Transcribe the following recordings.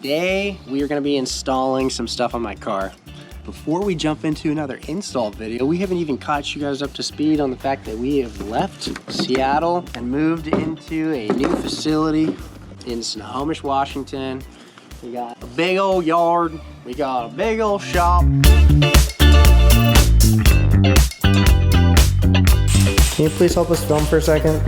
Today, we are gonna be installing some stuff on my car. Before we jump into another install video, we haven't even caught you guys up to speed on the fact that we have left Seattle and moved into a new facility in Snohomish, Washington. We got a big old yard, we got a big old shop. Can you please help us film for a second?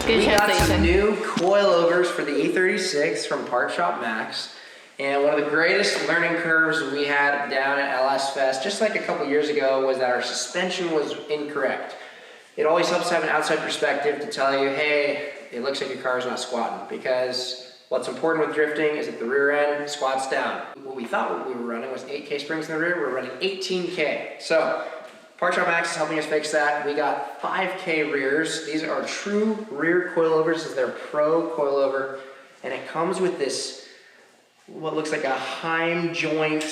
We got some new coilovers for the E36 from Part Shop Max. And one of the greatest learning curves we had down at LS Fest, just like a couple years ago, was that our suspension was incorrect. It always helps to have an outside perspective to tell you, hey, it looks like your car is not squatting, because what's important with drifting is that the rear end squats down. What we thought we were running was 8K springs in the rear, we're running 18K. So, Part Shop Max is helping us fix that. We got 5K rears. These are true rear coilovers. This is their pro coilover. And it comes with this, what looks like a Heim joint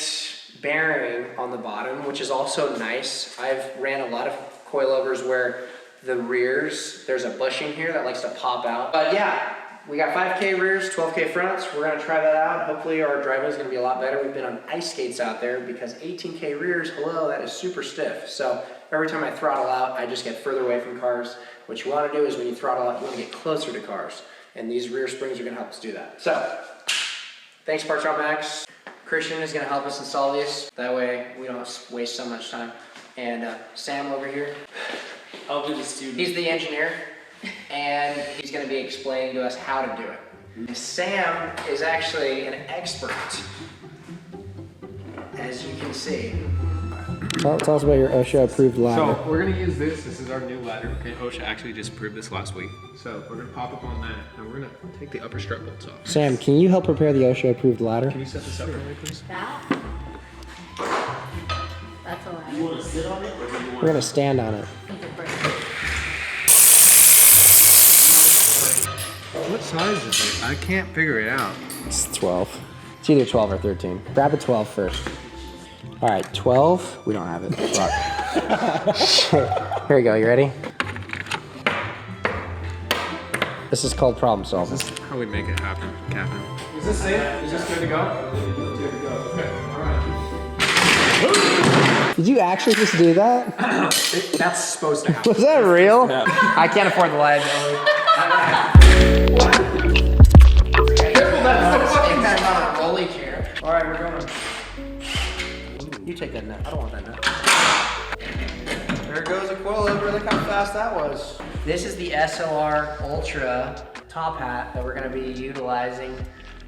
bearing on the bottom, which is also nice. I've ran a lot of coilovers where the rears, there's a bushing here that likes to pop out. But yeah, we got 5K rears, 12K fronts. We're gonna try that out. Hopefully our driving is gonna be a lot better. We've been on ice skates out there because 18K rears, hello, that is super stiff. So every time I throttle out, I just get further away from cars. What you wanna do is when you throttle out, you wanna get closer to cars. And these rear springs are gonna help us do that. So, thanks Part Shop Max. Christian is gonna help us install these. That way we don't waste so much time. And Sam over here. I'll be the student. He's the engineer. And he's going to be explaining to us how to do it. And Sam is actually an expert, as you can see. Tell us about your OSHA approved ladder. So we're going to use this. This is our new ladder. Okay, OSHA actually just approved this last week. So we're going to pop up on that, and we're going to take the upper strut bolts off. Sam, can you help prepare the OSHA approved ladder? Can you set this up for me, please? That? That's a ladder. You want to sit on it, or do you want We're gonna stand on it. What size is it? I can't figure it out. It's 12. It's either 12 or 13. Grab a 12 first. All right, 12. We don't have it. Here we go. You ready? This is called problem solving. This is how we make it happen, Captain. Is this safe? Is this good to go? Good to go. Okay. All right. Did you actually just do that? That's supposed to happen. Was that real? I can't afford the liability. That's a rolly chair. All right, we're going. You take that nut. I don't want that nut. There goes a coilover. Look how fast that was. This is the SLR Ultra top hat that we're going to be utilizing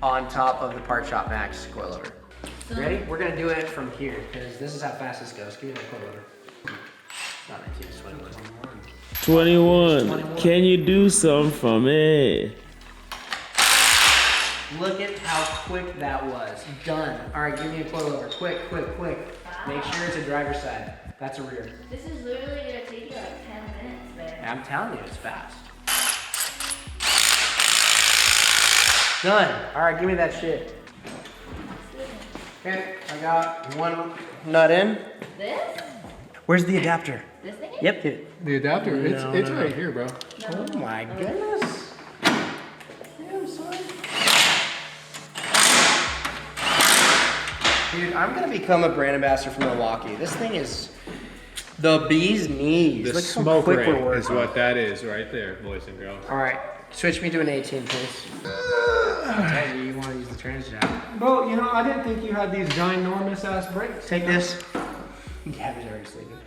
on top of the Part Shop Max coilover. Ready? We're going to do it from here because this is how fast this goes. Give me that coilover. It's not 19, it's 21. 21. Can you do something for me? Look at how quick that was. Done. All right, give me a coilover. Quick, quick, quick. Make sure it's a driver's side. That's a rear. This is literally gonna take you like 10 minutes, man. I'm telling you, it's fast. Done. All right, give me that shit. Okay, I got one nut in. This? Where's the adapter? This thing? Yep. The adapter, it's right here, bro. Oh my goodness. Damn, son. Dude, I'm gonna become a brand ambassador for Milwaukee. This thing is the bee's knees. The Look how smoke quick ray we're working. is what that is right there, boys and girls. All right, switch me to an 18, please. Tell you, you want to use the trans jack. Bro, you know, I didn't think you had these ginormous ass brakes. Take this. Gabby's already sleeping.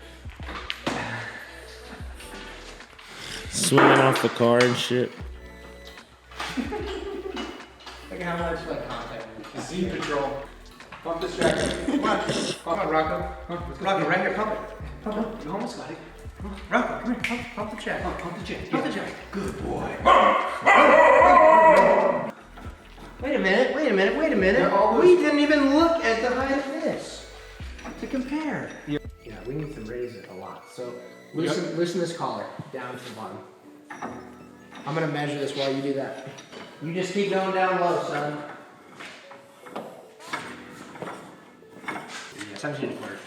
Swinging off the car and shit. Look at how much like contact. Z Patrol. Pump this jack. Come on, Rocco. Rocky, right here, pump it. Pump it. You almost got it. Rocco, come here, pump the jack. Pump the jack. Pump the jack. Good boy. Wait a minute. We didn't even look at the height of this to compare. Yeah, we need to raise it a lot. So loosen this collar down to the bottom. I'm gonna measure this while you do that. You just keep going down low, son. Yeah, 17 and a quarter.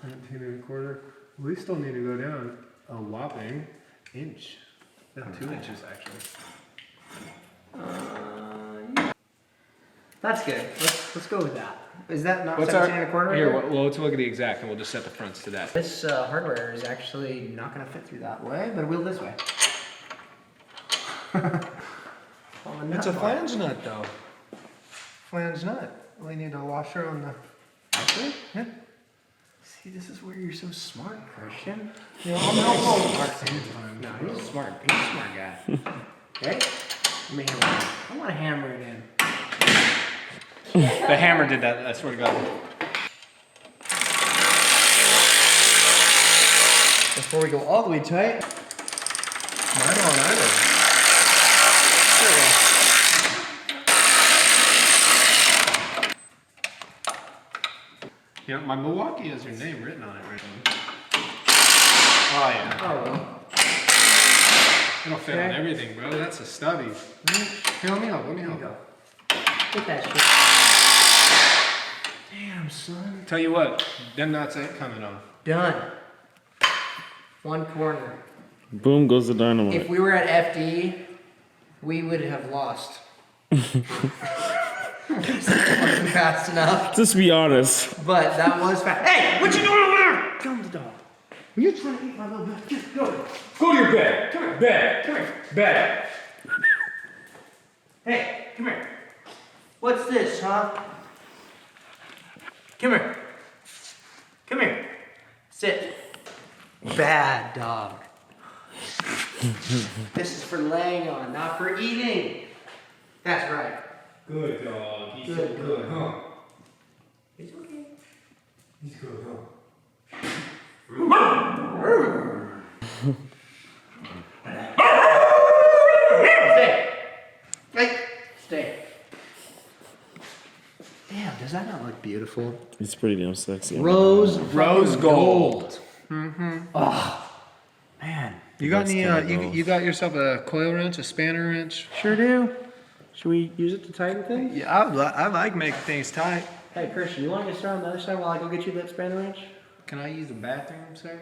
17 and a quarter. We still need to go down a whopping inch. No, 2 inches actually. That's good. Let's go with that. Is that not What's 17 and a quarter? Right Here, there? well, let's look at the exact and we'll just set the fronts to that. This hardware is actually not going to fit through that way, but it will this way. On the It's nut a bar. flange nut though. Flange nut. We need a washer on the. Actually? Yeah. See, this is where you're so smart, Christian. You know, I'm helpful. No, he's a smart. He's a smart guy. Okay? Let me hammer it in. I want to hammer it in. The hammer did that, I swear to God. Before we go all the way tight. Mine on either. You know, my Milwaukee has your name written on it right now. Oh yeah. Oh, well. It'll fit on everything, bro. That's a stubby. Here, let me help. Let me Here you help. go. Get that shit. Damn, son. Tell you what, them nuts ain't coming on. Done. One corner. Boom goes the If dynamite. we were at FD, we would have lost. It wasn't fast enough. Just be honest. But that was fast. Hey, what you doing over there? Come the dog. Are you trying to eat my little bit? Just go. Go to your bed. Come here. Bed. Come here. Bed. Hey, come here. What's this, huh? Come here. Come here. Sit. Bad dog. This is for laying on, not for eating. That's right. Good dog. He's Good so good, huh? It's okay. He's good, huh? Stay. Hey, stay. Damn, does that not look beautiful? It's pretty damn sexy. Rose gold. Oh, man. You got That's any? kinda You gold. you got yourself a coil wrench, a spanner wrench? Sure do. Should we use it to tighten things? Yeah, I like making things tight. Hey, Christian, you want to get started on the other side while I go get you that spanner wrench? Can I use the bathroom, sir?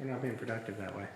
We're not being productive that way.